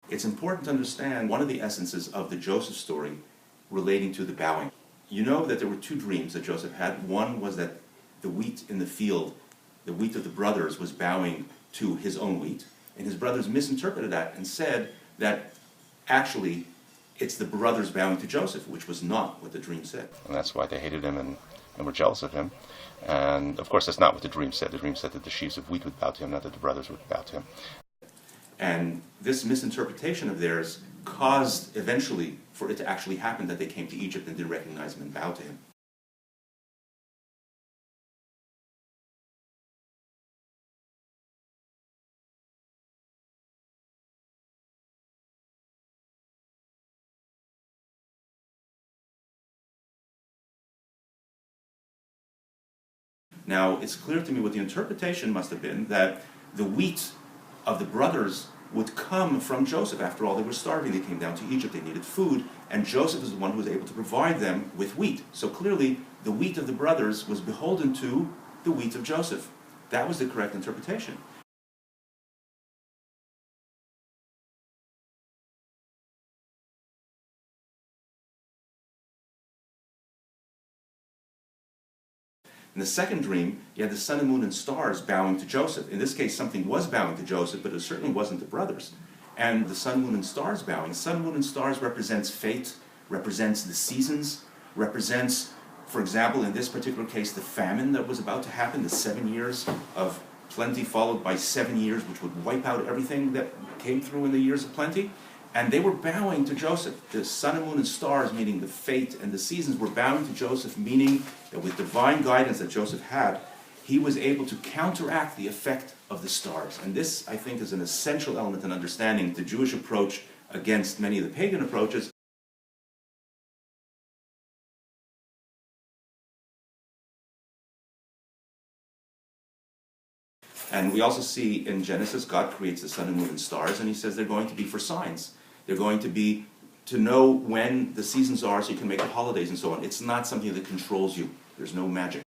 It's important to understand one of the essences of the Joseph story relating to the bowing. You know that there were two dreams that Joseph had. One was that the wheat in the field, the wheat of the brothers, was bowing to his own wheat. And his brothers misinterpreted that and said that actually it's the brothers bowing to Joseph, which was not what the dream said. And that's why they hated him and were jealous of him. And of course that's not what the dream said. The dream said that the sheaves of wheat would bow to him, not that the brothers would bow to him. And this misinterpretation of theirs caused eventually for it to actually happen that they came to Egypt and did recognize him and bow to him. Now, it's clear to me what the interpretation must have been, that the wheat of the brothers would come from Joseph. After all, they were starving, they came down to Egypt, they needed food, and Joseph is the one who was able to provide them with wheat. So clearly, the wheat of the brothers was beholden to the wheat of Joseph. That was the correct interpretation. In the second dream, you had the sun and moon and stars bowing to Joseph. In this case, something was bowing to Joseph, but it certainly wasn't the brothers. And the sun, moon, and stars bowing. Sun, moon, and stars represents fate, represents the seasons, represents, for example, in this particular case, the famine that was about to happen, the 7 years of plenty followed by 7 years which would wipe out everything that came through in the years of plenty. And they were bowing to Joseph. The sun and moon and stars, meaning the fate and the seasons, were bowing to Joseph, meaning that with divine guidance that Joseph had, he was able to counteract the effect of the stars. And this, I think, is an essential element in understanding the Jewish approach against many of the pagan approaches. And we also see in Genesis, God creates the sun and moon and stars, and he says they're going to be for signs. They're going to be to know when the seasons are so you can make the holidays and so on. It's not something that controls you. There's no magic.